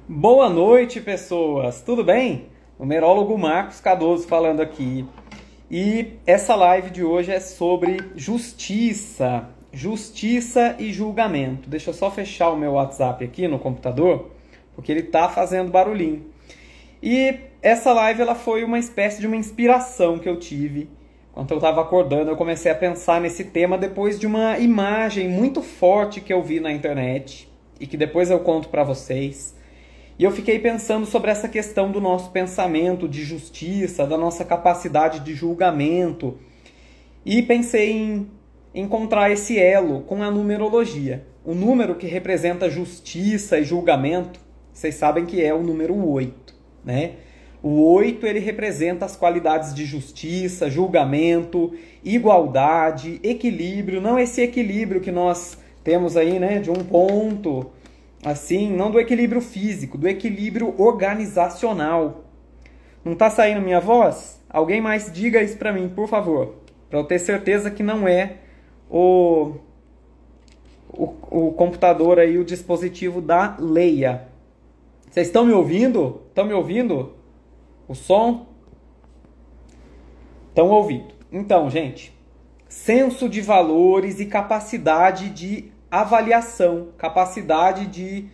Boa noite, pessoas. Tudo bem? Numerólogo Marcos Cardoso falando aqui. E essa live de hoje é sobre justiça. Justiça e julgamento. Deixa eu só fechar o meu WhatsApp aqui no computador, porque ele tá fazendo barulhinho. E essa live ela foi uma espécie de uma inspiração que eu tive. Quando eu estava acordando, eu comecei a pensar nesse tema depois de uma imagem muito forte que eu vi na internet e que depois eu conto para vocês. E eu fiquei pensando sobre essa questão do nosso pensamento de justiça, da nossa capacidade de julgamento. E pensei em encontrar esse elo com a numerologia. O número que representa justiça e julgamento, vocês sabem que é o número 8, né? O 8 ele representa as qualidades de justiça, julgamento, igualdade, equilíbrio. Não esse equilíbrio que nós temos aí, né, de um ponto, assim, não do equilíbrio físico, do equilíbrio organizacional. Não tá saindo minha voz? Alguém mais diga isso pra mim, por favor, para eu ter certeza que não é o, o computador aí, o dispositivo da Leia. Vocês estão me ouvindo? Estão me ouvindo? O som? Estão ouvindo. Então, gente, senso de valores e capacidade de avaliação, capacidade de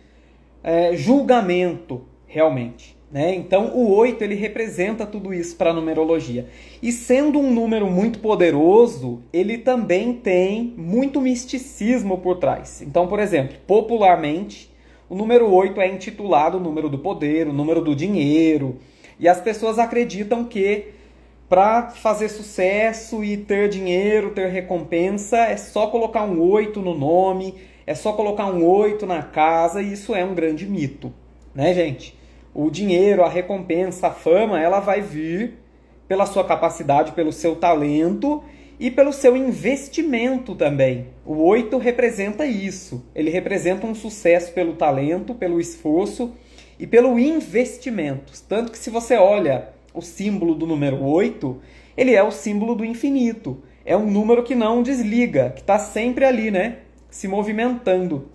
julgamento, realmente. Né? Então, o 8 ele representa tudo isso para a numerologia. E sendo um número muito poderoso, ele também tem muito misticismo por trás. Então, por exemplo, popularmente, o número 8 é intitulado o número do poder, o número do dinheiro. E as pessoas acreditam que para fazer sucesso e ter dinheiro, ter recompensa, é só colocar um 8 no nome, é só colocar um 8 na casa, e isso é um grande mito, né, gente? O dinheiro, a recompensa, a fama, ela vai vir pela sua capacidade, pelo seu talento e pelo seu investimento também. O 8 representa isso, ele representa um sucesso pelo talento, pelo esforço e pelo investimento. Tanto que se você olha o símbolo do número 8, ele é o símbolo do infinito. É um número que não desliga, que está sempre ali, né? Se movimentando.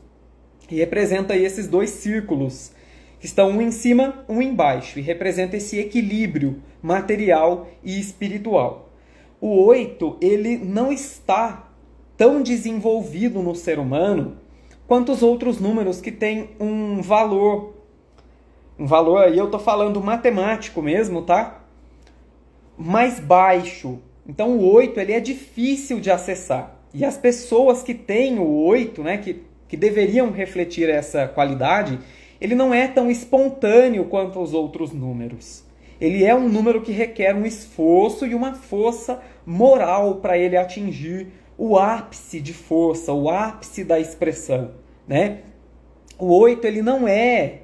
E representa aí esses dois círculos, que estão um em cima, um embaixo. E representa esse equilíbrio material e espiritual. O 8, ele não está tão desenvolvido no ser humano quanto os outros números que têm um valor aí, eu tô falando matemático mesmo, tá? Mais baixo. Então o 8 ele é difícil de acessar. E as pessoas que têm o 8, né, que deveriam refletir essa qualidade, ele não é tão espontâneo quanto os outros números. Ele é um número que requer um esforço e uma força moral para ele atingir o ápice de força, o ápice da expressão, né? O 8 ele não é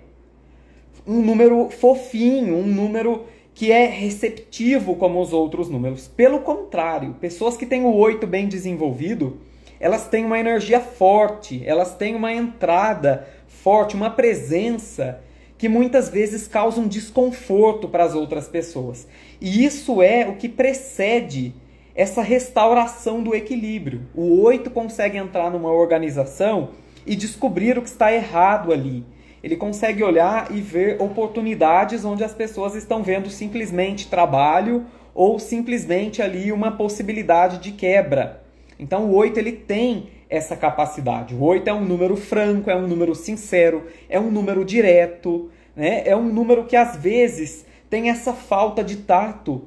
um número fofinho, um número que é receptivo como os outros números. Pelo contrário, pessoas que têm o 8 bem desenvolvido, elas têm uma energia forte, elas têm uma entrada forte, uma presença que muitas vezes causa um desconforto para as outras pessoas. E isso é o que precede essa restauração do equilíbrio. O 8 consegue entrar numa organização e descobrir o que está errado ali. Ele consegue olhar e ver oportunidades onde as pessoas estão vendo simplesmente trabalho ou simplesmente ali uma possibilidade de quebra. Então o 8 ele tem essa capacidade. O 8 é um número franco, é um número sincero, é um número direto, né? É um número que às vezes tem essa falta de tato,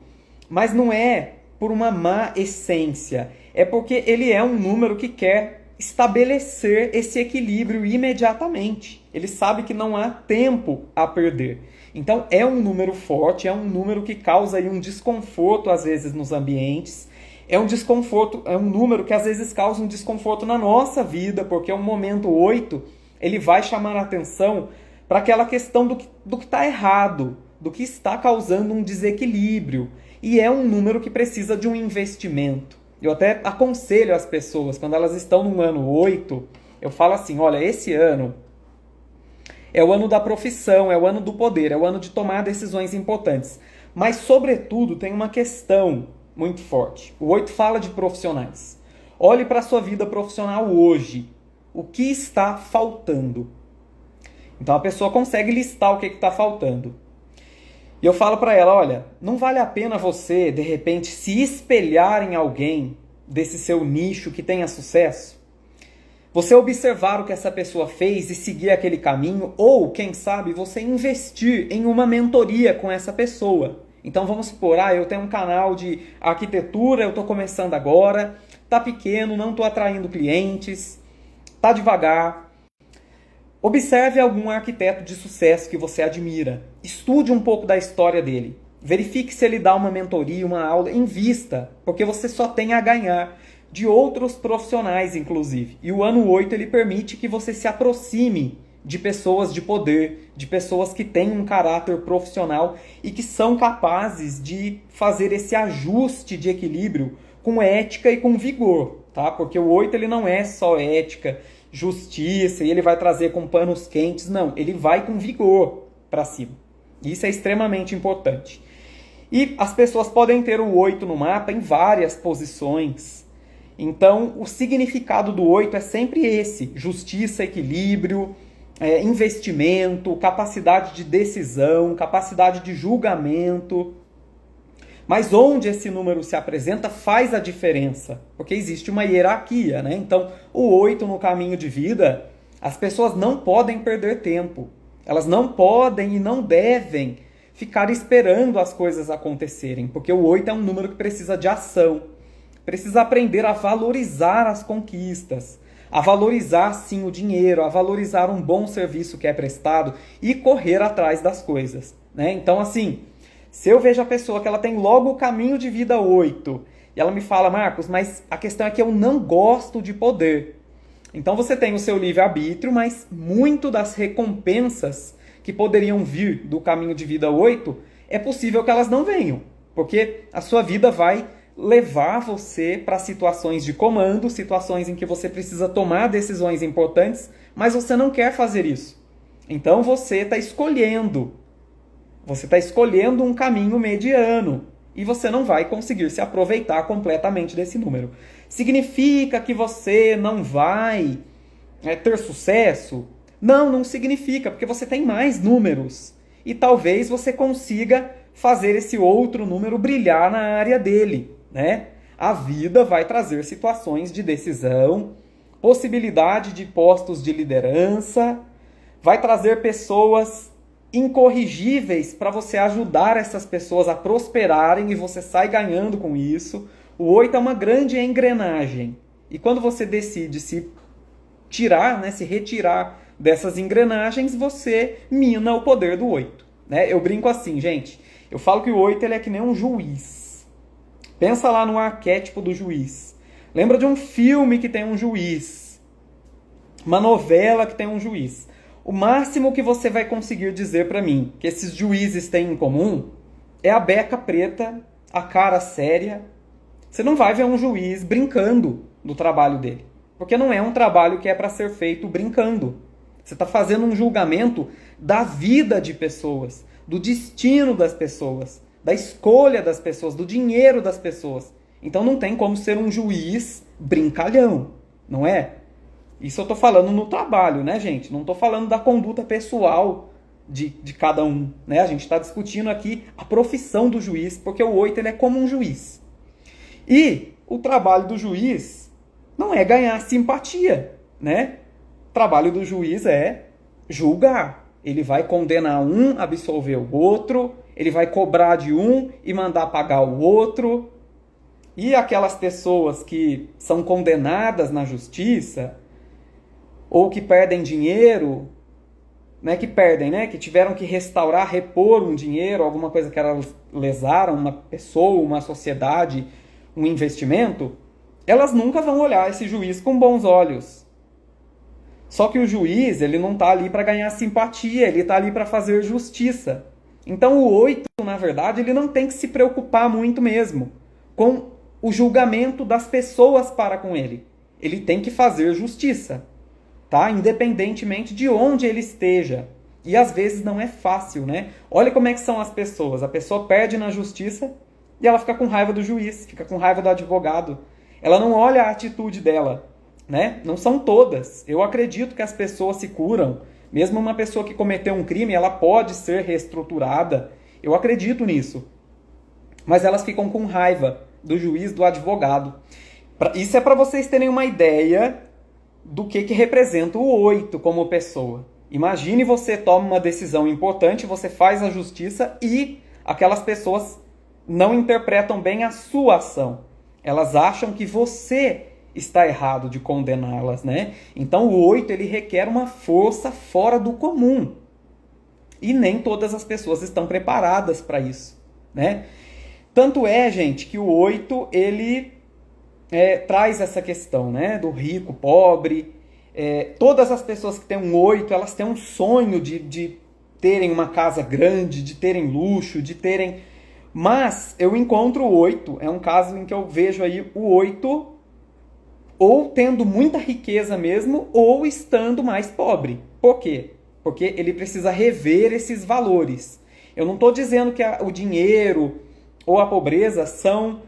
mas não é por uma má essência, é porque ele é um número que quer estabelecer esse equilíbrio imediatamente. Ele sabe que não há tempo a perder. Então é um número forte, é um número que causa aí um desconforto às vezes nos ambientes. É um desconforto, é um número que às vezes causa um desconforto na nossa vida, porque o momento 8, ele vai chamar a atenção para aquela questão do que está errado, do que está causando um desequilíbrio. E é um número que precisa de um investimento. Eu até aconselho as pessoas, quando elas estão no ano 8, eu falo assim, olha, esse ano é o ano da profissão, é o ano do poder, é o ano de tomar decisões importantes. Mas, sobretudo, tem uma questão muito forte. O 8 fala de profissionais. Olhe para a sua vida profissional hoje. O que está faltando? Então a pessoa consegue listar o que está faltando. E eu falo para ela, olha, não vale a pena você, de repente, se espelhar em alguém desse seu nicho que tenha sucesso? Você observar o que essa pessoa fez e seguir aquele caminho, ou, quem sabe, você investir em uma mentoria com essa pessoa. Então vamos supor, eu tenho um canal de arquitetura, eu estou começando agora, tá pequeno, não estou atraindo clientes, tá devagar. Observe algum arquiteto de sucesso que você admira. Estude um pouco da história dele. Verifique se ele dá uma mentoria, uma aula. Invista, porque você só tem a ganhar de outros profissionais, inclusive. E o ano 8 ele permite que você se aproxime de pessoas de poder, de pessoas que têm um caráter profissional e que são capazes de fazer esse ajuste de equilíbrio com ética e com vigor, tá? Porque o 8 ele não é só ética, justiça, e ele vai trazer com panos quentes, não, ele vai com vigor para cima. Isso é extremamente importante. E as pessoas podem ter o 8 no mapa em várias posições. Então, o significado do 8 é sempre esse: justiça, equilíbrio, investimento, capacidade de decisão, capacidade de julgamento. Mas onde esse número se apresenta faz a diferença, porque existe uma hierarquia, né? Então, o 8 no caminho de vida, as pessoas não podem perder tempo. Elas não podem e não devem ficar esperando as coisas acontecerem, porque o 8 é um número que precisa de ação. Precisa aprender a valorizar as conquistas, a valorizar sim o dinheiro, a valorizar um bom serviço que é prestado e correr atrás das coisas, né? Então, assim, se eu vejo a pessoa que ela tem logo o caminho de vida 8 e ela me fala, Marcos, mas a questão é que eu não gosto de poder. Então você tem o seu livre-arbítrio, mas muito das recompensas que poderiam vir do caminho de vida 8, é possível que elas não venham, porque a sua vida vai levar você para situações de comando, situações em que você precisa tomar decisões importantes, mas você não quer fazer isso. Então você está escolhendo. Você está escolhendo um caminho mediano e você não vai conseguir se aproveitar completamente desse número. Significa que você não vai ter sucesso? Não, não significa, porque você tem mais números. E talvez você consiga fazer esse outro número brilhar na área dele, né? A vida vai trazer situações de decisão, possibilidade de postos de liderança, vai trazer pessoas incorrigíveis para você ajudar essas pessoas a prosperarem e você sai ganhando com isso. O 8 é uma grande engrenagem. E quando você decide se tirar, né, se retirar dessas engrenagens, você mina o poder do 8. Né? Eu brinco assim, gente. Eu falo que o 8 ele é que nem um juiz. Pensa lá no arquétipo do juiz. Lembra de um filme que tem um juiz. Uma novela que tem um juiz. O máximo que você vai conseguir dizer para mim que esses juízes têm em comum é a beca preta, a cara séria. Você não vai ver um juiz brincando do trabalho dele. Porque não é um trabalho que é para ser feito brincando. Você está fazendo um julgamento da vida de pessoas, do destino das pessoas, da escolha das pessoas, do dinheiro das pessoas. Então não tem como ser um juiz brincalhão, não é? Isso eu estou falando no trabalho, né, gente? Não estou falando da conduta pessoal de cada um, né? A gente está discutindo aqui a profissão do juiz, porque o 8 ele é como um juiz. E o trabalho do juiz não é ganhar simpatia, né? O trabalho do juiz é julgar. Ele vai condenar um, absolver o outro, ele vai cobrar de um e mandar pagar o outro. E aquelas pessoas que são condenadas na justiça, ou que perdem dinheiro, né, que tiveram que restaurar, repor um dinheiro, alguma coisa que elas lesaram, uma pessoa, uma sociedade, um investimento, elas nunca vão olhar esse juiz com bons olhos. Só que o juiz, ele não está ali para ganhar simpatia, ele está ali para fazer justiça. Então o 8, na verdade, ele não tem que se preocupar muito mesmo com o julgamento das pessoas para com ele. Ele tem que fazer justiça, tá? Independentemente de onde ele esteja. E às vezes não é fácil, né? Olha como é que são as pessoas. A pessoa perde na justiça e ela fica com raiva do juiz, fica com raiva do advogado. Ela não olha a atitude dela, né? Não são todas. Eu acredito que as pessoas se curam Mesmo uma pessoa que cometeu um crime, ela pode ser reestruturada. Eu acredito nisso. Mas elas ficam com raiva do juiz, do advogado. Isso é para vocês terem uma ideia do que representa o 8 como pessoa. Imagine você toma uma decisão importante, você faz a justiça e aquelas pessoas não interpretam bem a sua ação. Elas acham que você está errado de condená-las, né? Então o 8 ele requer uma força fora do comum. E nem todas as pessoas estão preparadas para isso, né? Tanto é, gente, que o 8 ele traz essa questão, né? Do rico, pobre. Todas as pessoas que têm um 8, elas têm um sonho de terem uma casa grande, de terem luxo, de terem... Mas eu encontro o 8, é um caso em que eu vejo aí o 8 ou tendo muita riqueza mesmo, ou estando mais pobre. Por quê? Porque ele precisa rever esses valores. Eu não estou dizendo que o dinheiro ou a pobreza são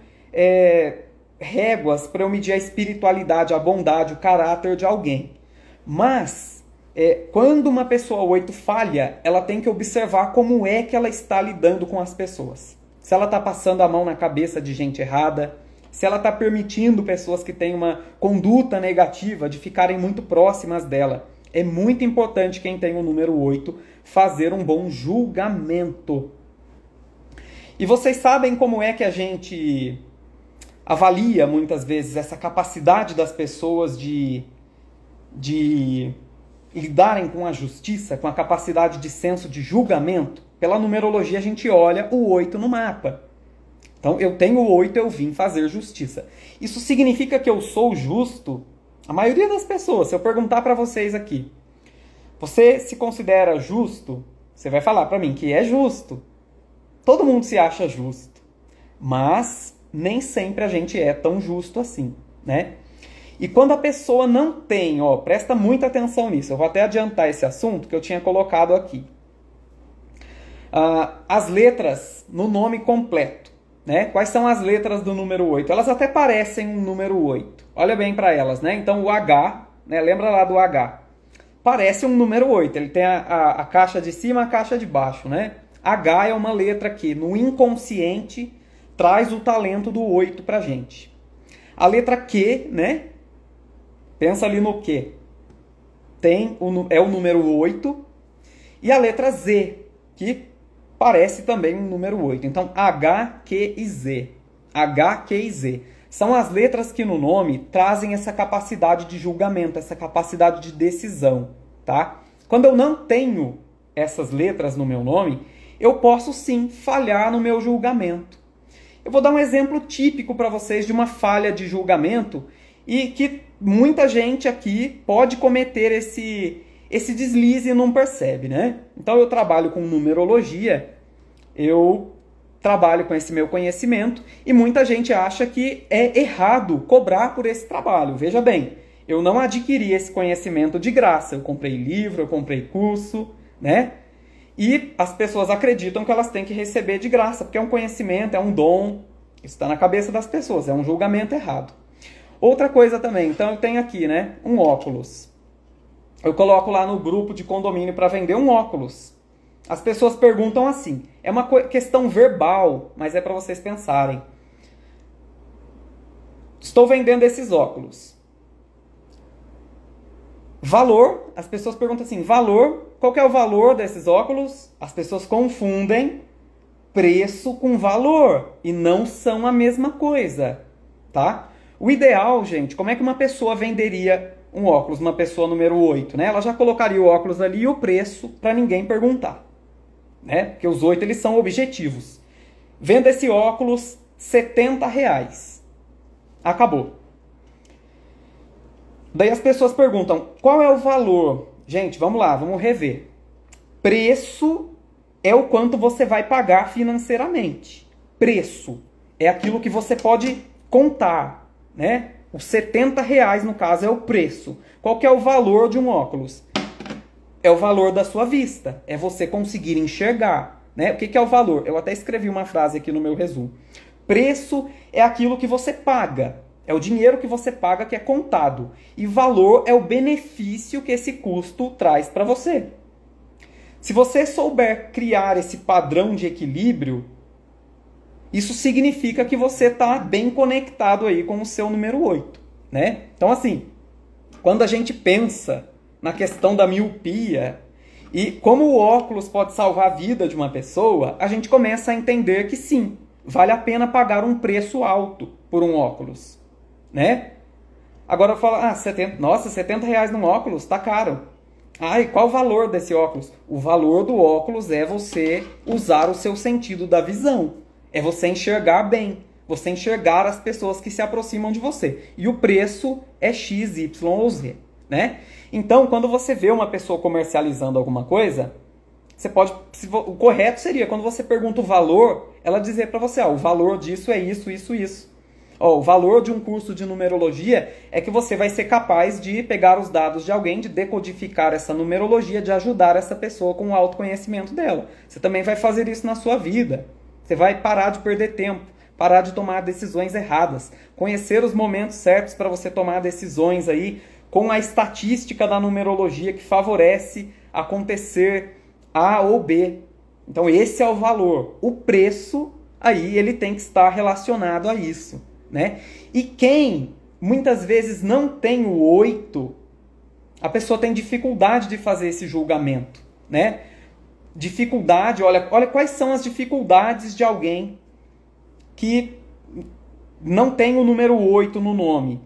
réguas para eu medir a espiritualidade, a bondade, o caráter de alguém. Mas, quando uma pessoa 8 falha, ela tem que observar como é que ela está lidando com as pessoas. Se ela está passando a mão na cabeça de gente errada, se ela está permitindo pessoas que têm uma conduta negativa de ficarem muito próximas dela. É muito importante quem tem o número 8 fazer um bom julgamento. E vocês sabem como é que a gente avalia muitas vezes essa capacidade das pessoas de lidarem com a justiça, com a capacidade de senso de julgamento? Pela numerologia a gente olha o 8 no mapa. Então eu tenho o 8, eu vim fazer justiça. Isso significa que eu sou justo? A maioria das pessoas, se eu perguntar para vocês aqui, você se considera justo? Você vai falar para mim que é justo. Todo mundo se acha justo. Mas nem sempre a gente é tão justo assim, né? E quando a pessoa não tem, presta muita atenção nisso. Eu vou até adiantar esse assunto que eu tinha colocado aqui. As letras no nome completo, né? Quais são as letras do número 8? Elas até parecem um número 8. Olha bem para elas, né? Então o H, né? Lembra lá do H? Parece um número 8. Ele tem a caixa de cima e a caixa de baixo, né? H é uma letra que no inconsciente traz o talento do 8 pra gente. A letra Q, né? Pensa ali no Q. É o número 8. E a letra Z, que parece também um número 8. Então, H, Q e Z. H, Q e Z. São as letras que no nome trazem essa capacidade de julgamento, essa capacidade de decisão, tá? Quando eu não tenho essas letras no meu nome, eu posso sim falhar no meu julgamento. Eu vou dar um exemplo típico para vocês de uma falha de julgamento e que muita gente aqui pode cometer esse deslize e não percebe, né? Então eu trabalho com numerologia, eu trabalho com esse meu conhecimento e muita gente acha que é errado cobrar por esse trabalho. Veja bem, eu não adquiri esse conhecimento de graça. Eu comprei livro, eu comprei curso, né? E as pessoas acreditam que elas têm que receber de graça, porque é um conhecimento, é um dom. Isso está na cabeça das pessoas, é um julgamento errado. Outra coisa também, então eu tenho aqui, né, um óculos. Eu coloco lá no grupo de condomínio para vender um óculos. As pessoas perguntam assim, é uma questão verbal, mas é para vocês pensarem. Estou vendendo esses óculos. Valor, as pessoas perguntam assim, valor, qual que é o valor desses óculos? As pessoas confundem preço com valor e não são a mesma coisa, tá? O ideal, gente, como é que uma pessoa venderia um óculos, uma pessoa número 8, né? Ela já colocaria o óculos ali e o preço para ninguém perguntar, né? Porque os 8 eles são objetivos. Venda esse óculos R$70. Acabou. Daí as pessoas perguntam, qual é o valor? Gente, vamos lá, vamos rever. Preço é o quanto você vai pagar financeiramente. Preço é aquilo que você pode contar, né? Os R$70, no caso, é o preço. Qual que é o valor de um óculos? É o valor da sua vista. É você conseguir enxergar, né? O que é o valor? Eu até escrevi uma frase aqui no meu resumo. Preço é aquilo que você paga. É o dinheiro que você paga que é contado. E valor é o benefício que esse custo traz para você. Se você souber criar esse padrão de equilíbrio, isso significa que você está bem conectado aí com o seu número 8, né? Então, assim, quando a gente pensa na questão da miopia e como o óculos pode salvar a vida de uma pessoa, a gente começa a entender que sim, vale a pena pagar um preço alto por um óculos, né? Agora eu falo, 70 reais num óculos, tá caro. E qual o valor desse óculos? O valor do óculos é você usar o seu sentido da visão. É você enxergar bem, você enxergar as pessoas que se aproximam de você. E o preço é X, Y ou Z, né? Então, quando você vê uma pessoa comercializando alguma coisa, você pode... O correto seria, quando você pergunta o valor, ela dizer para você, o valor disso é isso, isso, isso. O valor de um curso de numerologia é que você vai ser capaz de pegar os dados de alguém, de decodificar essa numerologia, de ajudar essa pessoa com o autoconhecimento dela. Você também vai fazer isso na sua vida. Você vai parar de perder tempo, parar de tomar decisões erradas, conhecer os momentos certos para você tomar decisões aí com a estatística da numerologia que favorece acontecer A ou B. Então esse é o valor. O preço aí ele tem que estar relacionado a isso, né? E quem muitas vezes não tem o 8, a pessoa tem dificuldade de fazer esse julgamento, né? Dificuldade, olha quais são as dificuldades de alguém que não tem o número 8 no nome.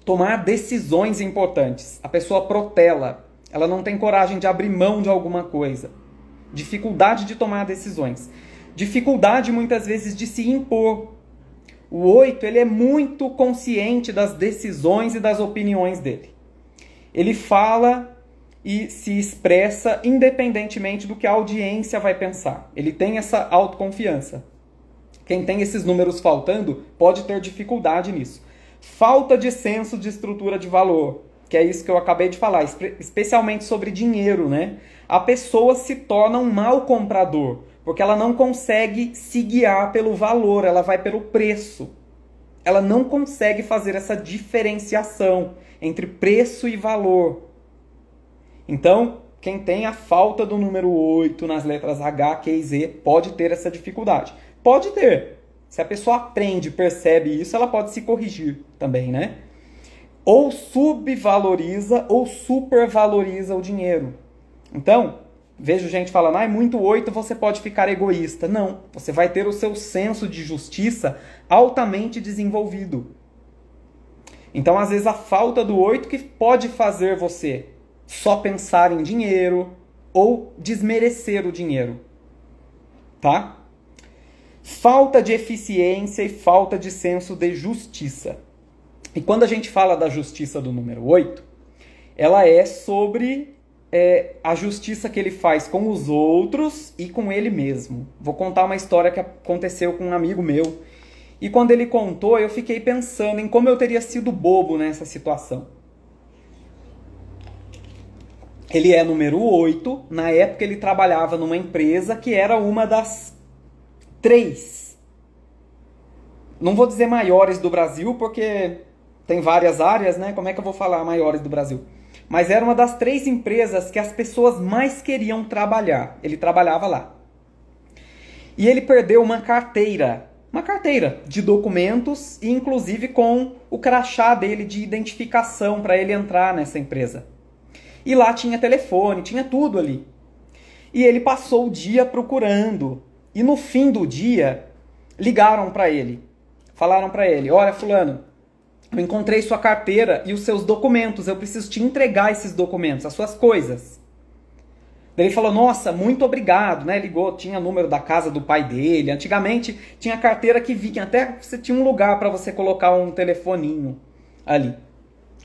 Tomar decisões importantes. A pessoa protela, ela não tem coragem de abrir mão de alguma coisa. Dificuldade de tomar decisões. Dificuldade muitas vezes de se impor. O 8, ele é muito consciente das decisões e das opiniões dele. Ele fala e se expressa independentemente do que a audiência vai pensar. Ele tem essa autoconfiança. Quem tem esses números faltando pode ter dificuldade nisso. Falta de senso de estrutura de valor, que é isso que eu acabei de falar, especialmente sobre dinheiro, né? A pessoa se torna um mau comprador, porque ela não consegue se guiar pelo valor, ela vai pelo preço. Ela não consegue fazer essa diferenciação entre preço e valor. Então, quem tem a falta do número 8 nas letras H, Q e Z pode ter essa dificuldade. Pode ter. Se a pessoa aprende, percebe isso, ela pode se corrigir também, né? Ou subvaloriza ou supervaloriza o dinheiro. Então, vejo gente falando, é muito 8, você pode ficar egoísta. Não, você vai ter o seu senso de justiça altamente desenvolvido. Então, às vezes, a falta do 8 que pode fazer você só pensar em dinheiro ou desmerecer o dinheiro, tá? Falta de eficiência e falta de senso de justiça. E quando a gente fala da justiça do número 8, ela é sobre a justiça que ele faz com os outros e com ele mesmo. Vou contar uma história que aconteceu com um amigo meu. E quando ele contou, eu fiquei pensando em como eu teria sido bobo nessa situação. Ele é número 8. Na época ele trabalhava numa empresa que era uma das 3. Não vou dizer maiores do Brasil, porque tem várias áreas, né? Como é que eu vou falar maiores do Brasil? Mas era uma das 3 empresas que as pessoas mais queriam trabalhar. Ele trabalhava lá. E ele perdeu uma carteira de documentos, e inclusive com o crachá dele de identificação para ele entrar nessa empresa. E lá tinha telefone, tinha tudo ali. E ele passou o dia procurando. E no fim do dia, ligaram para ele. Falaram para ele, olha fulano, eu encontrei sua carteira e os seus documentos, eu preciso te entregar esses documentos, as suas coisas. Daí ele falou, nossa, muito obrigado, né? Ligou, tinha o número da casa do pai dele. Antigamente tinha carteira que vinha, até você tinha um lugar para você colocar um telefoninho ali.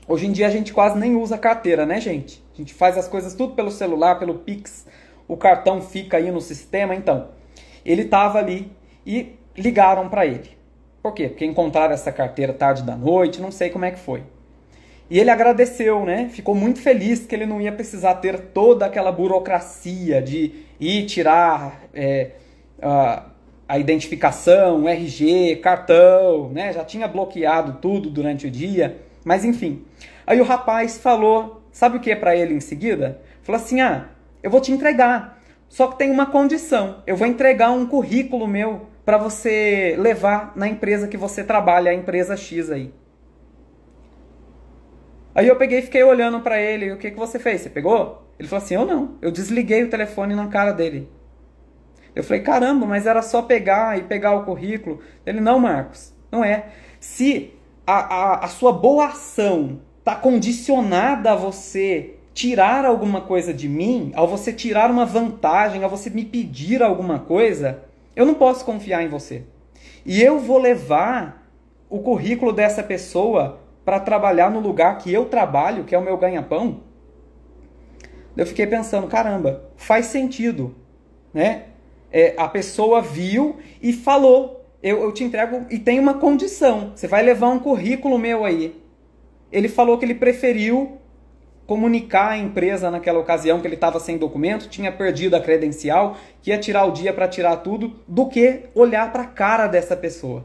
Hoje em dia a gente quase nem usa carteira, né, gente? A gente faz as coisas tudo pelo celular, pelo Pix, o cartão fica aí no sistema. Então, ele estava ali e ligaram para ele. Por quê? Porque encontraram essa carteira tarde da noite, não sei como é que foi. E ele agradeceu, né? Ficou muito feliz que ele não ia precisar ter toda aquela burocracia de ir tirar a identificação, RG, cartão, né? Já tinha bloqueado tudo durante o dia, mas enfim. Aí o rapaz falou, sabe o que é para ele em seguida? Falou assim, eu vou te entregar, só que tem uma condição, eu vou entregar um currículo meu para você levar na empresa que você trabalha, a empresa X aí. Aí eu peguei e fiquei olhando para ele, o que você fez? Você pegou? Ele falou assim, eu não, eu desliguei o telefone na cara dele. Eu falei, caramba, mas era só pegar e pegar o currículo. Ele, não, Marcos, não é. Se a sua boa ação está condicionada a você tirar alguma coisa de mim, ao você tirar uma vantagem, a você me pedir alguma coisa, eu não posso confiar em você. E eu vou levar o currículo dessa pessoa para trabalhar no lugar que eu trabalho, que é o meu ganha-pão. Eu fiquei pensando, caramba, faz sentido, né? A pessoa viu e falou, eu te entrego e tem uma condição, você vai levar um currículo meu aí. Ele falou que ele preferiu comunicar à empresa naquela ocasião que ele estava sem documento, tinha perdido a credencial, que ia tirar o dia para tirar tudo, do que olhar para a cara dessa pessoa.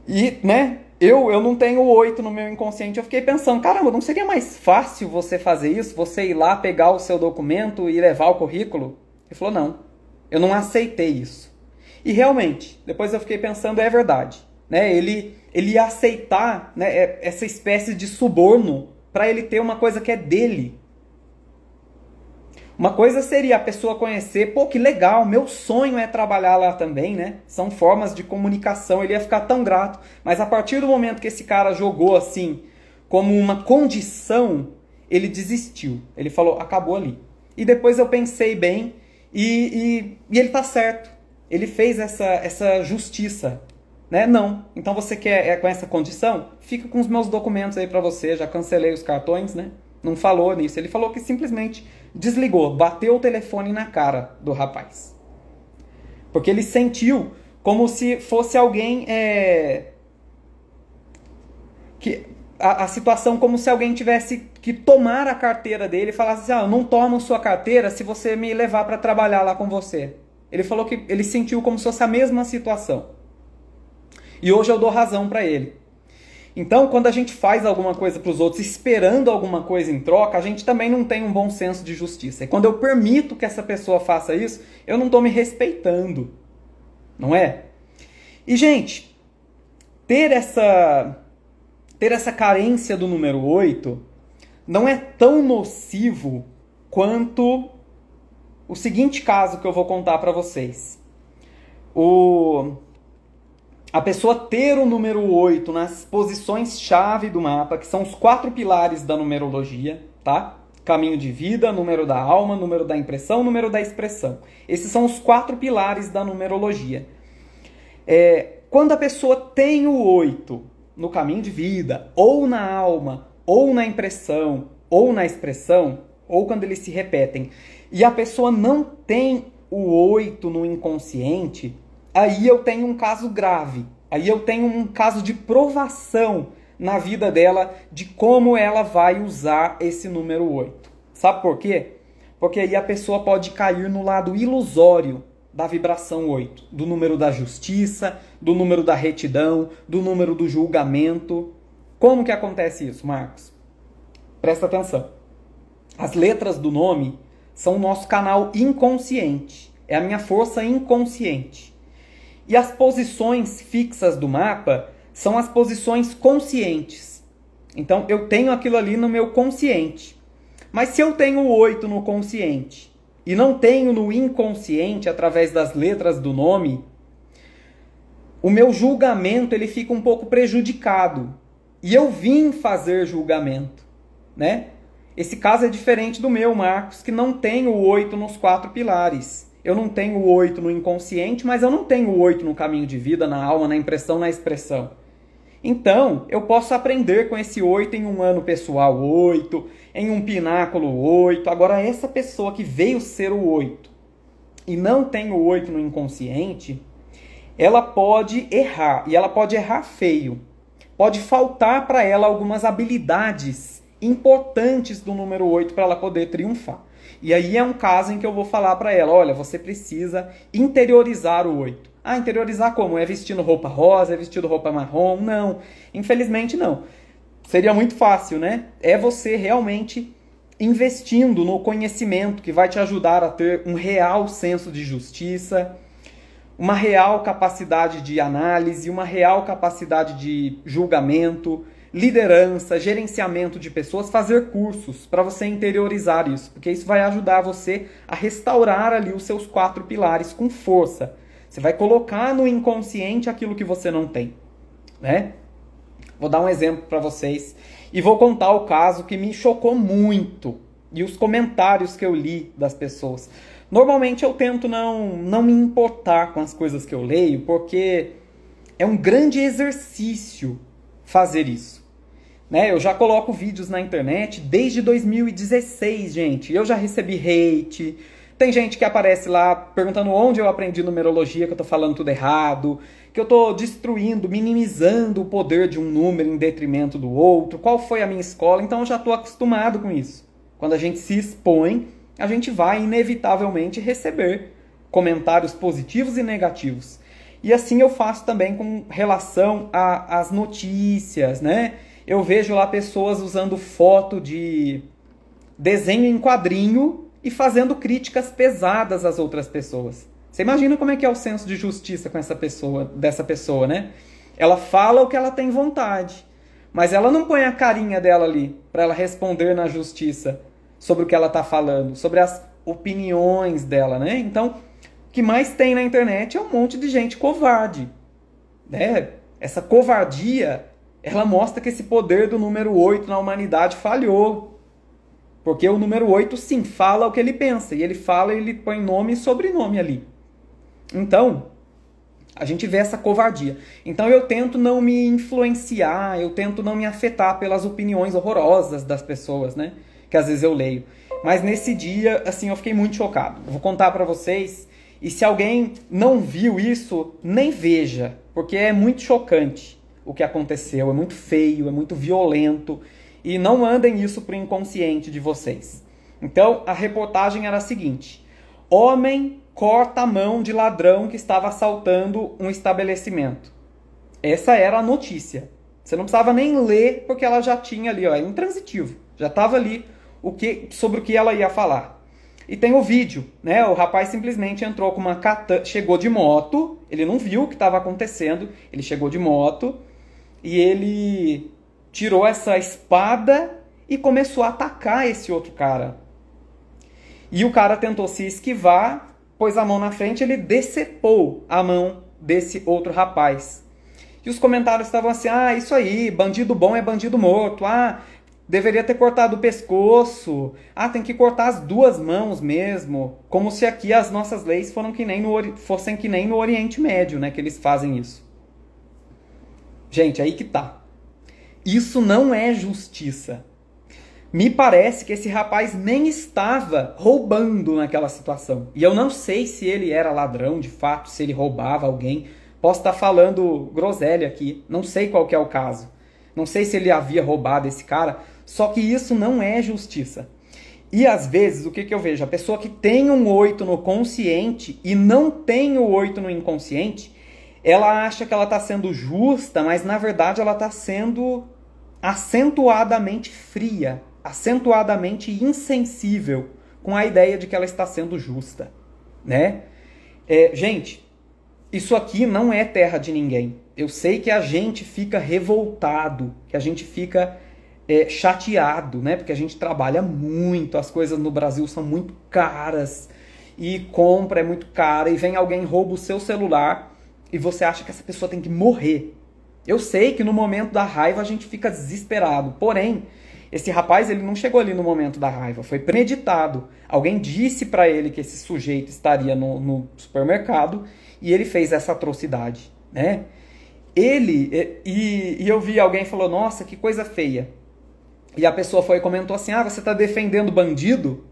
E, né, eu não tenho 8 no meu inconsciente, eu fiquei pensando, caramba, não seria mais fácil você fazer isso? Você ir lá, pegar o seu documento e levar o currículo? Ele falou, não, eu não aceitei isso. E realmente, depois eu fiquei pensando, é verdade. Né? Ele ia aceitar, né, essa espécie de suborno para ele ter uma coisa que é dele. Uma coisa seria a pessoa conhecer, pô, que legal, meu sonho é trabalhar lá também, né? São formas de comunicação, ele ia ficar tão grato. Mas a partir do momento que esse cara jogou assim, como uma condição, ele desistiu. Ele falou, acabou ali. E depois eu pensei bem, e ele tá certo. Ele fez essa justiça. Né? Não. Então você quer com essa condição? Fica com os meus documentos aí para você. Já cancelei os cartões, né? Não falou nisso. Ele falou que simplesmente desligou, bateu o telefone na cara do rapaz. Porque ele sentiu como se fosse alguém... A situação como se alguém tivesse que tomar a carteira dele e falasse assim, eu não tomo sua carteira se você me levar para trabalhar lá com você. Ele falou que ele sentiu como se fosse a mesma situação. E hoje eu dou razão para ele. Então, quando a gente faz alguma coisa para os outros esperando alguma coisa em troca, a gente também não tem um bom senso de justiça. E quando eu permito que essa pessoa faça isso, eu não estou me respeitando. Não é? E, gente, ter essa carência do número 8 não é tão nocivo quanto o seguinte caso que eu vou contar para vocês. A pessoa ter o número 8 nas posições-chave do mapa, que são os 4 pilares da numerologia, tá? Caminho de vida, número da alma, número da impressão, número da expressão. Esses são os 4 pilares da numerologia. Quando a pessoa tem o 8 no caminho de vida, ou na alma, ou na impressão, ou na expressão, ou quando eles se repetem, e a pessoa não tem o 8 no inconsciente, aí eu tenho um caso grave. Aí eu tenho um caso de provação na vida dela de como ela vai usar esse número 8. Sabe por quê? Porque aí a pessoa pode cair no lado ilusório da vibração 8, do número da justiça, do número da retidão, do número do julgamento. Como que acontece isso, Marcos? Presta atenção. As letras do nome são o nosso canal inconsciente. É a minha força inconsciente. E as posições fixas do mapa são as posições conscientes. Então, eu tenho aquilo ali no meu consciente. Mas se eu tenho o 8 no consciente e não tenho no inconsciente, através das letras do nome, o meu julgamento ele fica um pouco prejudicado. E eu vim fazer julgamento, né? Esse caso é diferente do meu, Marcos, que não tem o 8 nos 4 pilares. Eu não tenho o 8 no inconsciente, mas eu não tenho o 8 no caminho de vida, na alma, na impressão, na expressão. Então, eu posso aprender com esse 8 em um ano pessoal 8, em um pináculo 8. Agora, essa pessoa que veio ser o 8 e não tem o 8 no inconsciente, ela pode errar, e ela pode errar feio. Pode faltar para ela algumas habilidades importantes do número 8 para ela poder triunfar. E aí é um caso em que eu vou falar para ela, olha, você precisa interiorizar o 8. Ah, interiorizar como? É vestindo roupa rosa, é vestindo roupa marrom? Não, infelizmente não. Seria muito fácil, né? É você realmente investindo no conhecimento que vai te ajudar a ter um real senso de justiça, uma real capacidade de análise, uma real capacidade de julgamento, liderança, gerenciamento de pessoas, fazer cursos para você interiorizar isso, porque isso vai ajudar você a restaurar ali os seus 4 pilares com força. Você vai colocar no inconsciente aquilo que você não tem, né? Vou dar um exemplo para vocês e vou contar o caso que me chocou muito e os comentários que eu li das pessoas. Normalmente eu tento não me importar com as coisas que eu leio, porque é um grande exercício fazer isso. Né? Eu já coloco vídeos na internet desde 2016, gente. Eu já recebi hate. Tem gente que aparece lá perguntando onde eu aprendi numerologia, que eu tô falando tudo errado, que eu tô destruindo, minimizando o poder de um número em detrimento do outro, qual foi a minha escola. Então eu já tô acostumado com isso. Quando a gente se expõe, a gente vai inevitavelmente receber comentários positivos e negativos. E assim eu faço também com relação às notícias, né? Eu vejo lá pessoas usando foto de desenho em quadrinho e fazendo críticas pesadas às outras pessoas. Você imagina como é que é o senso de justiça com dessa pessoa, né? Ela fala o que ela tem vontade, mas ela não põe a carinha dela ali para ela responder na justiça sobre o que ela está falando, sobre as opiniões dela, né? Então, o que mais tem na internet é um monte de gente covarde, né? Essa covardia, ela mostra que esse poder do número 8 na humanidade falhou. Porque o número 8, sim, fala o que ele pensa. E ele fala e ele põe nome e sobrenome ali. Então, a gente vê essa covardia. Então eu tento não me influenciar, eu tento não me afetar pelas opiniões horrorosas das pessoas, né? Que às vezes eu leio. Mas nesse dia, assim, eu fiquei muito chocado. Eu vou contar pra vocês. E se alguém não viu isso, nem veja. Porque é muito chocante o que aconteceu. É muito feio, é muito violento. E não mandem isso pro inconsciente de vocês. Então, a reportagem era a seguinte. Homem corta a mão de ladrão que estava assaltando um estabelecimento. Essa era a notícia. Você não precisava nem ler, porque ela já tinha ali, ó, intransitivo. Já estava ali sobre o que ela ia falar. E tem o vídeo, né? O rapaz simplesmente entrou com uma katana, chegou de moto, ele não viu o que estava acontecendo, ele chegou de moto e ele tirou essa espada e começou a atacar esse outro cara. E o cara tentou se esquivar, pôs a mão na frente, ele decepou a mão desse outro rapaz. E os comentários estavam assim, ah, isso aí, bandido bom é bandido morto, ah, deveria ter cortado o pescoço, ah, tem que cortar as 2 mãos mesmo, como se aqui as nossas leis fossem que nem no Oriente Médio, né, que eles fazem isso. Gente, aí que tá. Isso não é justiça. Me parece que esse rapaz nem estava roubando naquela situação. E eu não sei se ele era ladrão de fato, se ele roubava alguém. Posso estar falando groselha aqui. Não sei qual que é o caso. Não sei se ele havia roubado esse cara. Só que isso não é justiça. E às vezes, o que eu vejo? A pessoa que tem um 8 no consciente e não tem o 8 no inconsciente, ela acha que ela está sendo justa, mas na verdade ela está sendo acentuadamente fria, acentuadamente insensível com a ideia de que ela está sendo justa, né? Gente, isso aqui não é terra de ninguém. Eu sei que a gente fica revoltado, que a gente fica chateado, né? Porque a gente trabalha muito, as coisas no Brasil são muito caras e compra é muito cara e vem alguém rouba o seu celular e você acha que essa pessoa tem que morrer. Eu sei que no momento da raiva a gente fica desesperado. Porém, esse rapaz ele não chegou ali no momento da raiva. Foi premeditado. Alguém disse para ele que esse sujeito estaria no supermercado e ele fez essa atrocidade, né? E eu vi alguém falou, nossa, que coisa feia. E a pessoa foi e comentou assim, ah, você está defendendo bandido?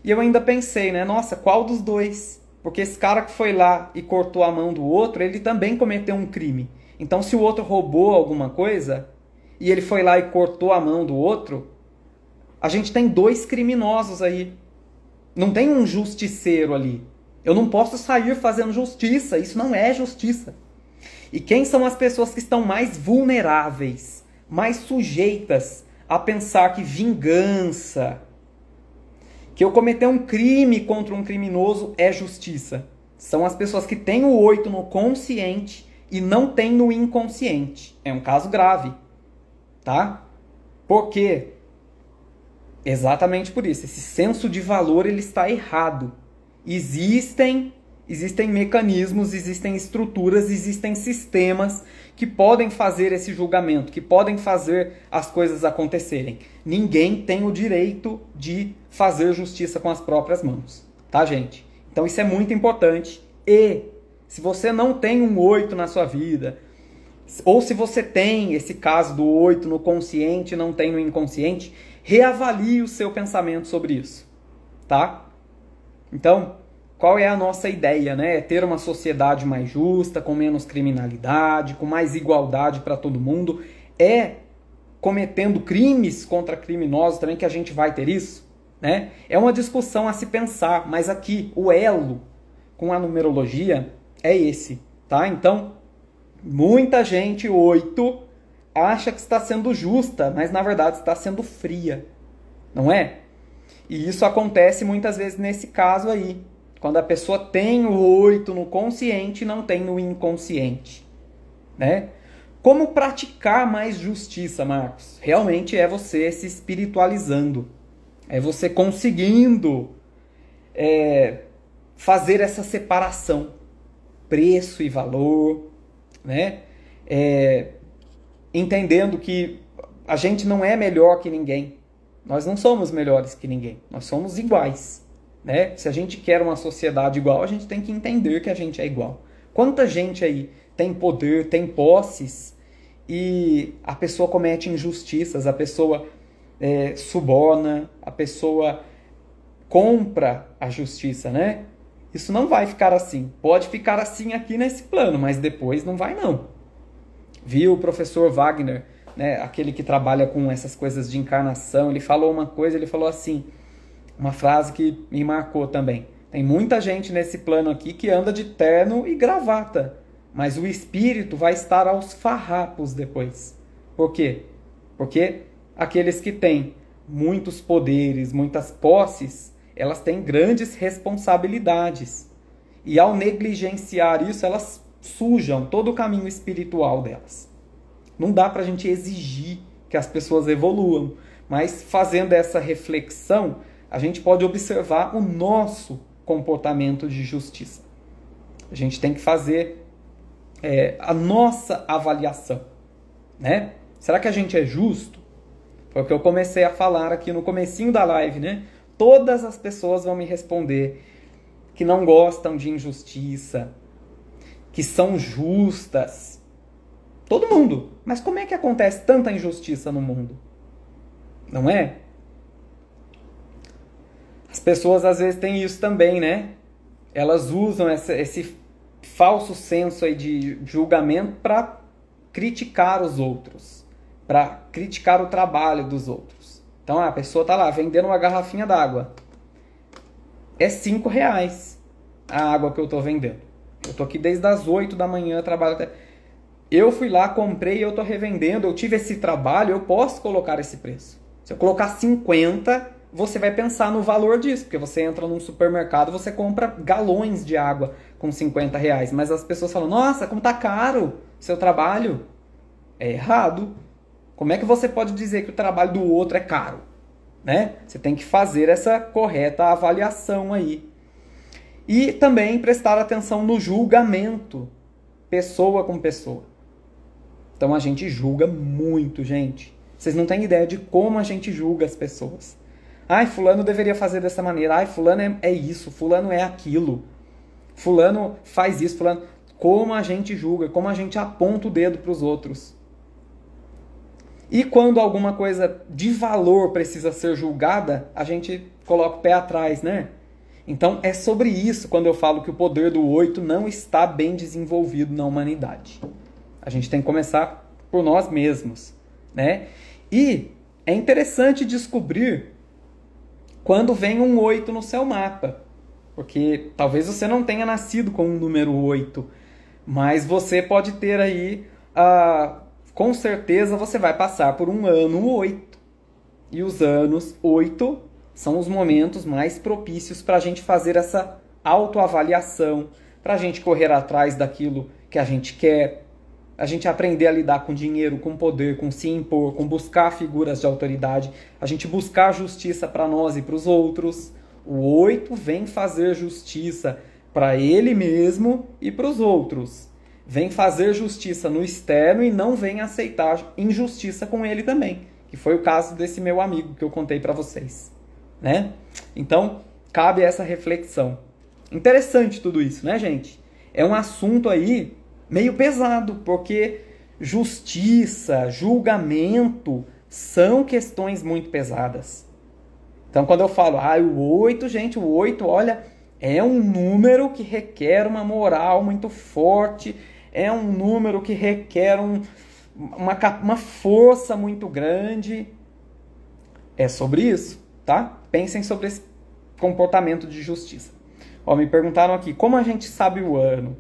E eu ainda pensei, né? Nossa, qual dos dois? Porque esse cara que foi lá e cortou a mão do outro, ele também cometeu um crime. Então, se o outro roubou alguma coisa, e ele foi lá e cortou a mão do outro, a gente tem 2 criminosos aí. Não tem um justiceiro ali. Eu não posso sair fazendo justiça. Isso não é justiça. E quem são as pessoas que estão mais vulneráveis, mais sujeitas a pensar que vingança, que eu cometer um crime contra um criminoso é justiça? São as pessoas que têm o 8 no consciente e não têm no inconsciente. É um caso grave, tá? Por quê? Exatamente por isso. Esse senso de valor ele está errado. Existem mecanismos, existem estruturas, existem sistemas que podem fazer esse julgamento, que podem fazer as coisas acontecerem. Ninguém tem o direito de fazer justiça com as próprias mãos, tá, gente? Então isso é muito importante. E se você não tem um 8 na sua vida, ou se você tem esse caso do 8 no consciente e não tem no inconsciente, reavalie o seu pensamento sobre isso, tá? Então, qual é a nossa ideia, né? É ter uma sociedade mais justa, com menos criminalidade, com mais igualdade para todo mundo. É cometendo crimes contra criminosos também que a gente vai ter isso, né? É uma discussão a se pensar, mas aqui o elo com a numerologia é esse, tá? Então, muita gente, 8, acha que está sendo justa, mas na verdade está sendo fria, não é? E isso acontece muitas vezes nesse caso aí, quando a pessoa tem o 8 no consciente e não tem no inconsciente, né? Como praticar mais justiça, Marcos? Realmente é você se espiritualizando, é você conseguindo fazer essa separação, preço e valor, né? Entendendo que a gente não é melhor que ninguém. Nós não somos melhores que ninguém. Nós somos iguais, né? Se a gente quer uma sociedade igual, a gente tem que entender que a gente é igual. Quanta gente aí tem poder, tem posses e a pessoa comete injustiças, a pessoa suborna, a pessoa compra a justiça, né? Isso não vai ficar assim. Pode ficar assim aqui nesse plano, mas depois não vai não. Viu o professor Wagner, né, aquele que trabalha com essas coisas de encarnação, ele falou uma coisa, ele falou assim, uma frase que me marcou também. Tem muita gente nesse plano aqui que anda de terno e gravata, mas o espírito vai estar aos farrapos depois. Por quê? Porque aqueles que têm muitos poderes, muitas posses, elas têm grandes responsabilidades. E ao negligenciar isso, elas sujam todo o caminho espiritual delas. Não dá para a gente exigir que as pessoas evoluam, mas fazendo essa reflexão, a gente pode observar o nosso comportamento de justiça. A gente tem que fazer a nossa avaliação, né? Será que a gente é justo? Foi o que eu comecei a falar aqui no comecinho da live, né? Todas as pessoas vão me responder que não gostam de injustiça, que são justas. Todo mundo. Mas como é que acontece tanta injustiça no mundo? Não é? As pessoas às vezes têm isso também, né? Elas usam esse falso senso aí de julgamento para criticar os outros, para criticar o trabalho dos outros. Então a pessoa está lá vendendo uma garrafinha d'água. É R$5 a água que eu estou vendendo. Eu estou aqui desde as 8 da manhã, trabalho até... Eu fui lá, comprei, eu estou revendendo, eu tive esse trabalho, eu posso colocar esse preço. Se eu colocar 50, você vai pensar no valor disso, porque você entra num supermercado, você compra galões de água com R$50, mas as pessoas falam, nossa, como tá caro seu trabalho. É errado. Como é que você pode dizer que o trabalho do outro é caro? Né? Você tem que fazer essa correta avaliação aí. E também prestar atenção no julgamento, pessoa com pessoa. Então a gente julga muito, gente. Vocês não têm ideia de como a gente julga as pessoas. Ai, fulano deveria fazer dessa maneira. Ai, fulano é isso, fulano é aquilo. Fulano faz isso, fulano... Como a gente julga, como a gente aponta o dedo para os outros. E quando alguma coisa de valor precisa ser julgada, a gente coloca o pé atrás, né? Então é sobre isso quando eu falo que o poder do 8 não está bem desenvolvido na humanidade. A gente tem que começar por nós mesmos, né? E é interessante descobrir quando vem um 8 no seu mapa. Porque talvez você não tenha nascido com um número 8, mas você pode ter aí, com certeza você vai passar por um ano 8. E os anos 8 são os momentos mais propícios para a gente fazer essa autoavaliação, para a gente correr atrás daquilo que a gente quer, a gente aprender a lidar com dinheiro, com poder, com se impor, com buscar figuras de autoridade, a gente buscar justiça para nós e para os outros. O 8 vem fazer justiça para ele mesmo e para os outros. Vem fazer justiça no externo e não vem aceitar injustiça com ele também, que foi o caso desse meu amigo que eu contei para vocês, né? Então, cabe essa reflexão. Interessante tudo isso, né, gente? É um assunto aí meio pesado, porque justiça, julgamento são questões muito pesadas. Então, quando eu falo, o 8, gente, o 8, olha, é um número que requer uma moral muito forte, é um número que requer uma força muito grande. É sobre isso, tá? Pensem sobre esse comportamento de justiça. Ó, me perguntaram aqui, como a gente sabe o ano?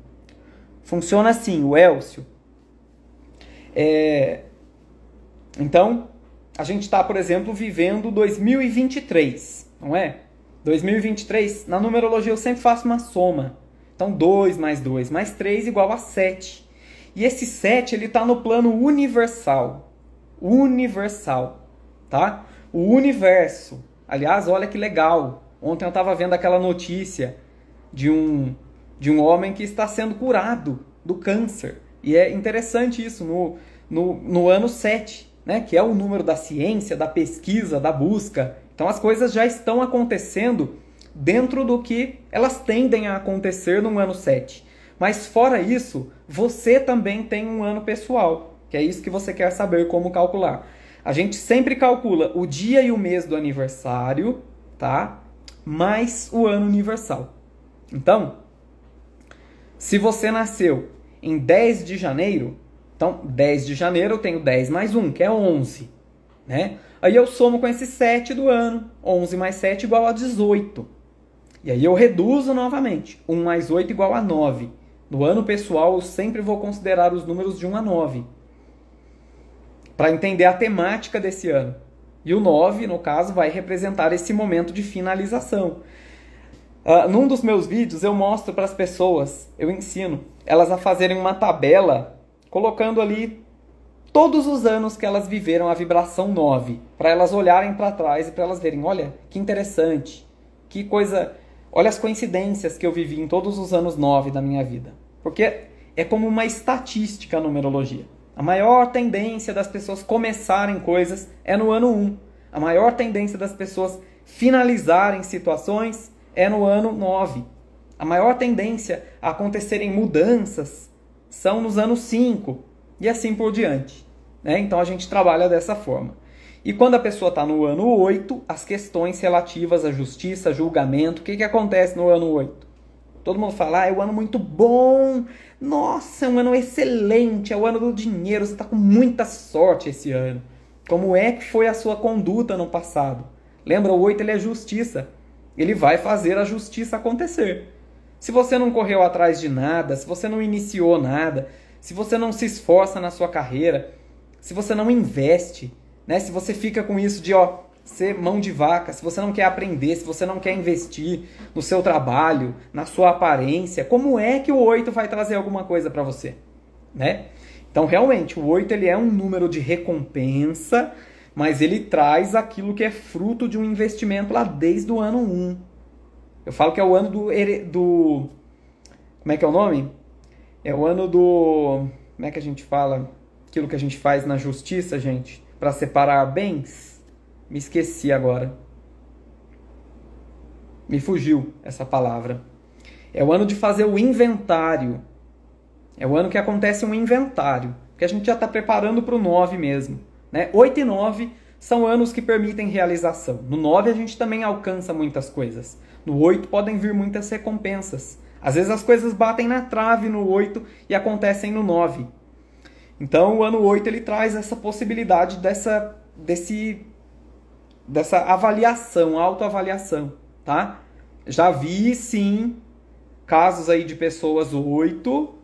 Funciona assim, o Elcio. Então, a gente está, por exemplo, vivendo 2023, não é? 2023, na numerologia eu sempre faço uma soma. Então, 2 mais 2 mais 3 igual a 7. E esse 7, ele está no plano universal. Universal, tá? O universo. Aliás, olha que legal. Ontem eu estava vendo aquela notícia de um homem que está sendo curado do câncer. E é interessante isso, no ano 7, né? Que é o número da ciência, da pesquisa, da busca. Então as coisas já estão acontecendo dentro do que elas tendem a acontecer no ano 7. Mas fora isso, você também tem um ano pessoal, que é isso que você quer saber como calcular. A gente sempre calcula o dia e o mês do aniversário, tá? Mais o ano universal. Então, se você nasceu em 10 de janeiro, então 10 de janeiro eu tenho 10 mais 1, que é 11, né? Aí eu somo com esse 7 do ano, 11 mais 7 igual a 18. E aí eu reduzo novamente, 1 mais 8 igual a 9. No ano pessoal eu sempre vou considerar os números de 1 a 9, para entender a temática desse ano. E o 9, no caso, vai representar esse momento de finalização. Num dos meus vídeos eu mostro para as pessoas, eu ensino elas a fazerem uma tabela, colocando ali todos os anos que elas viveram a vibração 9, para elas olharem para trás e para elas verem, olha, que interessante, que coisa, olha as coincidências que eu vivi em todos os anos 9 da minha vida. Porque é como uma estatística a numerologia. A maior tendência das pessoas começarem coisas é no ano 1. A maior tendência das pessoas finalizarem situações é no ano 9. A maior tendência a acontecerem mudanças são nos anos 5. E assim por diante, né? Então a gente trabalha dessa forma. E quando a pessoa está no ano 8, as questões relativas à justiça, julgamento, o que acontece no ano 8? Todo mundo fala, é um ano muito bom, nossa, é um ano excelente, é o ano do dinheiro, você está com muita sorte esse ano. Como é que foi a sua conduta no passado? Lembra, o 8 ele é justiça, ele vai fazer a justiça acontecer. Se você não correu atrás de nada, se você não iniciou nada, se você não se esforça na sua carreira, se você não investe, né? Se você fica com isso de ser mão de vaca, se você não quer aprender, se você não quer investir no seu trabalho, na sua aparência, como é que o 8 vai trazer alguma coisa para você, né? Então, realmente, o 8 ele é um número de recompensa, mas ele traz aquilo que é fruto de um investimento lá desde o ano 1. Eu falo que é o ano do como é que é o nome? É o ano do... Como é que a gente fala? Aquilo que a gente faz na justiça, gente, para separar bens? Me esqueci agora. Me fugiu essa palavra. É o ano de fazer o inventário. É o ano que acontece um inventário. Porque a gente já está preparando para o 9 mesmo, né? 8 e 9 são anos que permitem realização. No 9 a gente também alcança muitas coisas. No 8 podem vir muitas recompensas. Às vezes as coisas batem na trave no 8 e acontecem no 9. Então o ano 8 ele traz essa possibilidade desse dessa avaliação, autoavaliação, tá? Já vi, sim, casos aí de pessoas 8,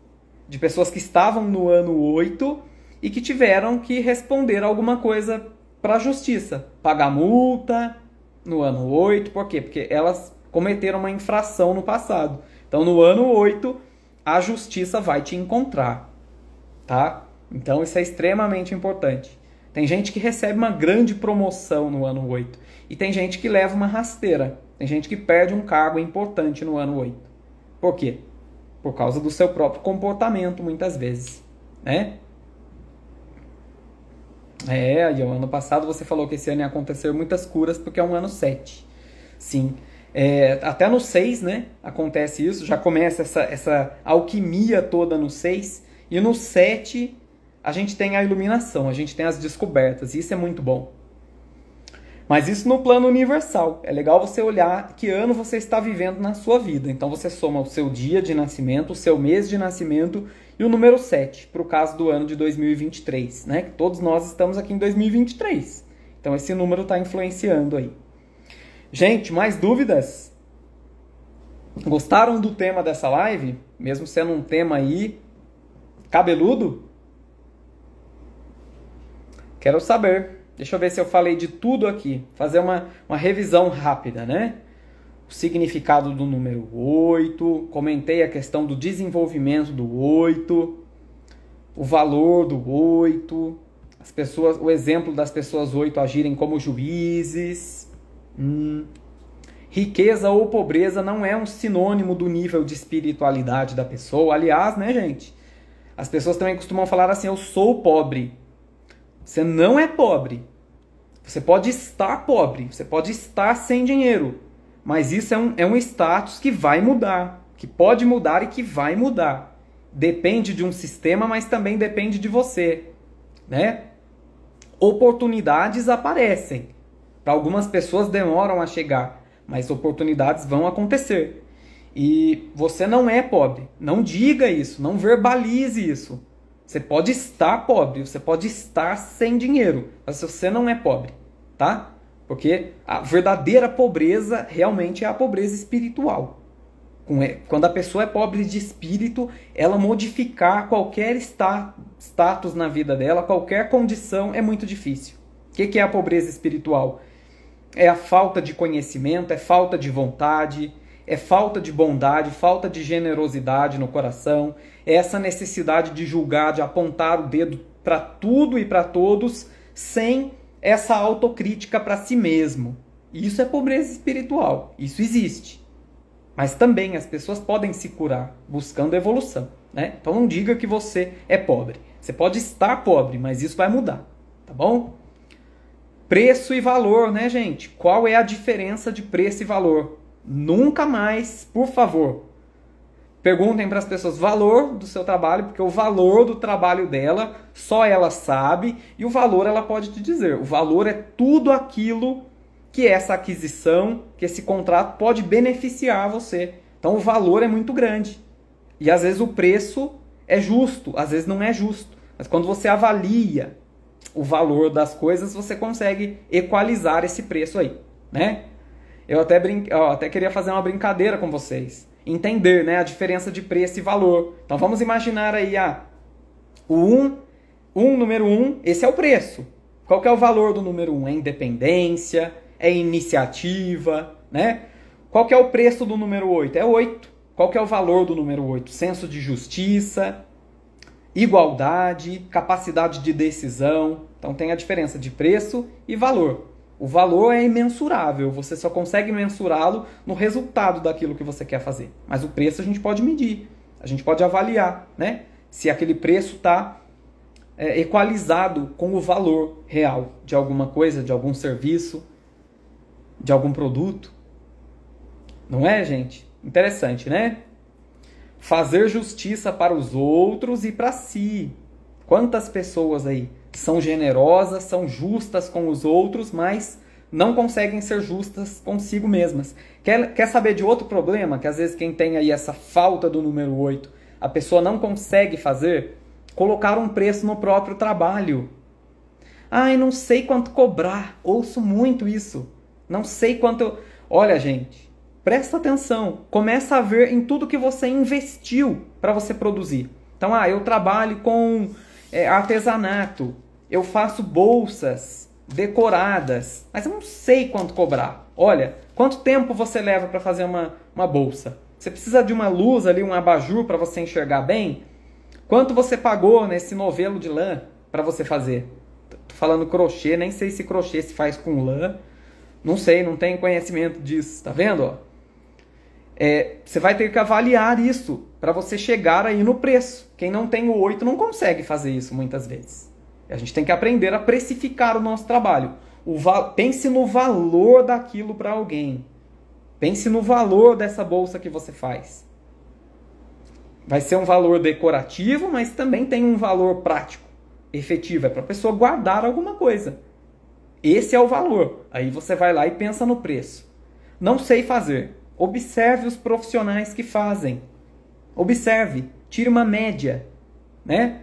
de pessoas que estavam no ano 8 e que tiveram que responder alguma coisa para a justiça. Pagar multa no ano 8, por quê? Porque elas cometeram uma infração no passado. Então, no ano 8, a justiça vai te encontrar, tá? Então, isso é extremamente importante. Tem gente que recebe uma grande promoção no ano 8 e tem gente que leva uma rasteira. Tem gente que perde um cargo importante no ano 8. Por quê? Por causa do seu próprio comportamento, muitas vezes, né? E o ano passado você falou que esse ano ia acontecer muitas curas porque é um ano 7. Sim. Até no 6, né? Acontece isso, já começa essa alquimia toda no 6. E no 7 a gente tem a iluminação, a gente tem as descobertas. Isso é muito bom. Mas isso no plano universal. É legal você olhar que ano você está vivendo na sua vida. Então você soma o seu dia de nascimento, o seu mês de nascimento e o número 7, para o caso do ano de 2023, né? Que todos nós estamos aqui em 2023. Então esse número está influenciando aí. Gente, mais dúvidas? Gostaram do tema dessa live? Mesmo sendo um tema aí cabeludo? Quero saber. Deixa eu ver se eu falei de tudo aqui. Fazer uma revisão rápida, né? O significado do número 8. Comentei a questão do desenvolvimento do 8. O valor do 8. O exemplo das pessoas 8 agirem como juízes. Riqueza ou pobreza não é um sinônimo do nível de espiritualidade da pessoa. Aliás, né, gente? As pessoas também costumam falar assim, eu sou pobre. Você não é pobre. Você pode estar pobre, você pode estar sem dinheiro, mas isso é um status que vai mudar, que pode mudar e que vai mudar. Depende de um sistema, mas também depende de você, né? Oportunidades aparecem. Para algumas pessoas demoram a chegar, mas oportunidades vão acontecer. E você não é pobre. Não diga isso, não verbalize isso. Você pode estar pobre, você pode estar sem dinheiro, mas você não é pobre, tá? Porque a verdadeira pobreza realmente é a pobreza espiritual. Quando a pessoa é pobre de espírito, ela modificar qualquer status na vida dela, qualquer condição, é muito difícil. O que é a pobreza espiritual? É a falta de conhecimento, é falta de vontade, é falta de bondade, falta de generosidade no coração, é essa necessidade de julgar, de apontar o dedo para tudo e para todos, sem essa autocrítica para si mesmo. Isso é pobreza espiritual, isso existe. Mas também as pessoas podem se curar buscando evolução, né? Então não diga que você é pobre. Você pode estar pobre, mas isso vai mudar, tá bom? Preço e valor, né, gente? Qual é a diferença de preço e valor? Nunca mais, por favor, perguntem para as pessoas o valor do seu trabalho, porque o valor do trabalho dela só ela sabe e o valor ela pode te dizer. O valor é tudo aquilo que essa aquisição, que esse contrato pode beneficiar você. Então o valor é muito grande. E às vezes o preço é justo, às vezes não é justo. Mas quando você avalia o valor das coisas, você consegue equalizar esse preço aí, né? Eu até queria fazer uma brincadeira com vocês. Entender, né, a diferença de preço e valor. Então vamos imaginar aí, o número 1, esse é o preço. Qual que é o valor do número 1? É independência, é iniciativa, né? Qual que é o preço do número 8? É 8. Qual que é o valor do número 8? Senso de justiça, igualdade, capacidade de decisão. Então tem a diferença de preço e valor. O valor é imensurável, você só consegue mensurá-lo no resultado daquilo que você quer fazer. Mas o preço a gente pode medir, a gente pode avaliar, né? Se aquele preço está equalizado com o valor real de alguma coisa, de algum serviço, de algum produto. Não é, gente? Interessante, né? Fazer justiça para os outros e para si. Quantas pessoas aí são generosas, são justas com os outros, mas não conseguem ser justas consigo mesmas. Quer saber de outro problema? Que às vezes quem tem aí essa falta do número 8, a pessoa não consegue fazer? Colocar um preço no próprio trabalho. Ai, não sei quanto cobrar. Ouço muito isso. Não sei quanto... Olha, gente, presta atenção. Começa a ver em tudo que você investiu para você produzir. Então, eu trabalho com artesanato. Eu faço bolsas decoradas. Mas eu não sei quanto cobrar. Olha, quanto tempo você leva para fazer uma bolsa? Você precisa de uma luz ali, um abajur para você enxergar bem? Quanto você pagou nesse novelo de lã para você fazer? Tô falando crochê, nem sei se crochê se faz com lã. Não sei, não tenho conhecimento disso. Tá vendo? Ó? Você vai ter que avaliar isso para você chegar aí no preço. Quem não tem o 8 não consegue fazer isso muitas vezes. A gente tem que aprender a precificar o nosso trabalho. Pense no valor daquilo para alguém. Pense no valor dessa bolsa que você faz. Vai ser um valor decorativo, mas também tem um valor prático, efetivo. É para a pessoa guardar alguma coisa. Esse é o valor. Aí você vai lá e pensa no preço. Não sei fazer. Observe os profissionais que fazem. Observe. Tire uma média. Né?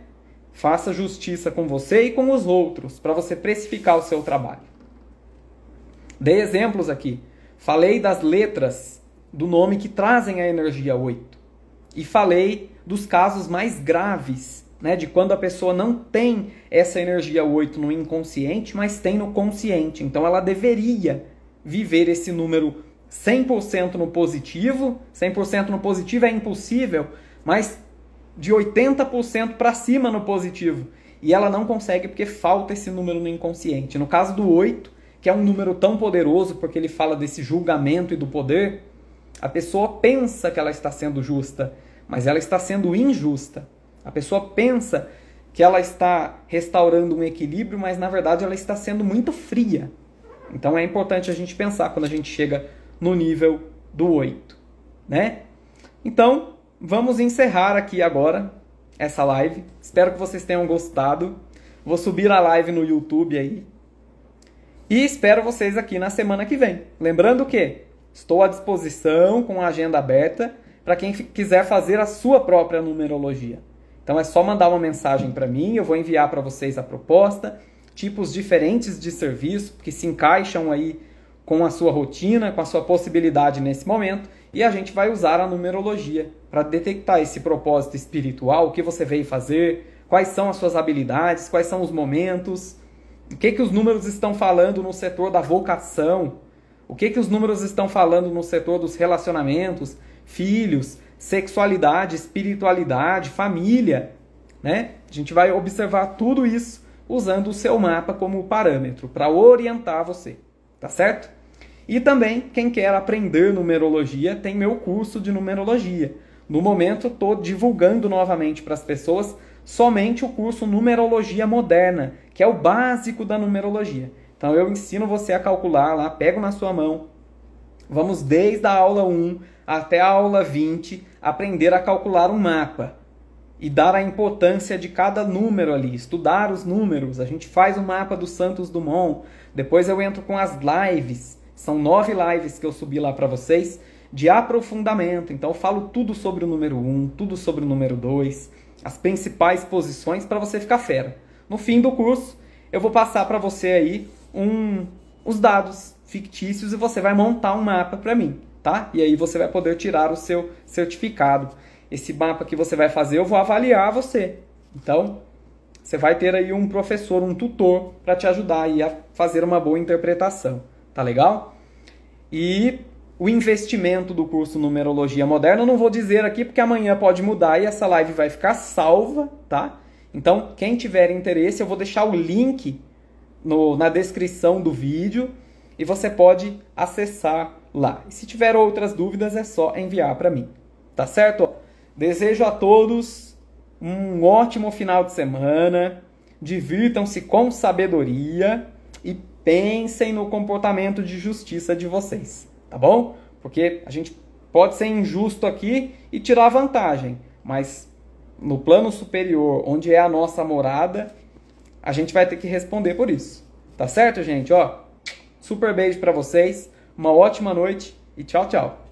Faça justiça com você e com os outros para você precificar o seu trabalho. Dei exemplos aqui. Falei das letras do nome que trazem a energia 8. E falei dos casos mais graves, né, de quando a pessoa não tem essa energia 8 no inconsciente, mas tem no consciente. Então ela deveria viver esse número 100% no positivo. 100% no positivo é impossível, mas de 80% para cima no positivo. E ela não consegue porque falta esse número no inconsciente. No caso do 8, que é um número tão poderoso porque ele fala desse julgamento e do poder, a pessoa pensa que ela está sendo justa, mas ela está sendo injusta. A pessoa pensa que ela está restaurando um equilíbrio, mas na verdade ela está sendo muito fria. Então é importante a gente pensar quando a gente chega no nível do 8, né? Então, vamos encerrar aqui agora essa live. Espero que vocês tenham gostado. Vou subir a live no YouTube aí. E espero vocês aqui na semana que vem. Lembrando que estou à disposição com a agenda aberta para quem quiser fazer a sua própria numerologia. Então é só mandar uma mensagem para mim, eu vou enviar para vocês a proposta, tipos diferentes de serviço que se encaixam aí com a sua rotina, com a sua possibilidade nesse momento, e a gente vai usar a numerologia para detectar esse propósito espiritual, o que você veio fazer, quais são as suas habilidades, quais são os momentos, o que os números estão falando no setor da vocação, o que os números estão falando no setor dos relacionamentos, filhos, sexualidade, espiritualidade, família, né? A gente vai observar tudo isso usando o seu mapa como parâmetro para orientar você, tá certo? E também, quem quer aprender numerologia, tem meu curso de numerologia. No momento, estou divulgando novamente para as pessoas somente o curso Numerologia Moderna, que é o básico da numerologia. Então eu ensino você a calcular lá, pego na sua mão, vamos desde a aula 1 até a aula 20, aprender a calcular um mapa e dar a importância de cada número ali, estudar os números. A gente faz o mapa do Santos Dumont, depois eu entro com as lives, são 9 lives que eu subi lá para vocês, de aprofundamento. Então eu falo tudo sobre o número 1, tudo sobre o número 2, as principais posições para você ficar fera. No fim do curso, eu vou passar para você aí os dados fictícios e você vai montar um mapa para mim, tá? E aí você vai poder tirar o seu certificado. Esse mapa que você vai fazer, eu vou avaliar você. Então, você vai ter aí um professor, um tutor para te ajudar aí a fazer uma boa interpretação. Tá legal? E o investimento do curso Numerologia Moderna eu não vou dizer aqui porque amanhã pode mudar e essa live vai ficar salva, tá? Então, quem tiver interesse, eu vou deixar o link na descrição do vídeo e você pode acessar lá. E se tiver outras dúvidas, é só enviar para mim. Tá certo? Desejo a todos um ótimo final de semana. Divirtam-se com sabedoria e pensem no comportamento de justiça de vocês. Tá bom? Porque a gente pode ser injusto aqui e tirar vantagem, mas no plano superior, onde é a nossa morada, a gente vai ter que responder por isso. Tá certo, gente? Ó, super beijo pra vocês, uma ótima noite e tchau, tchau.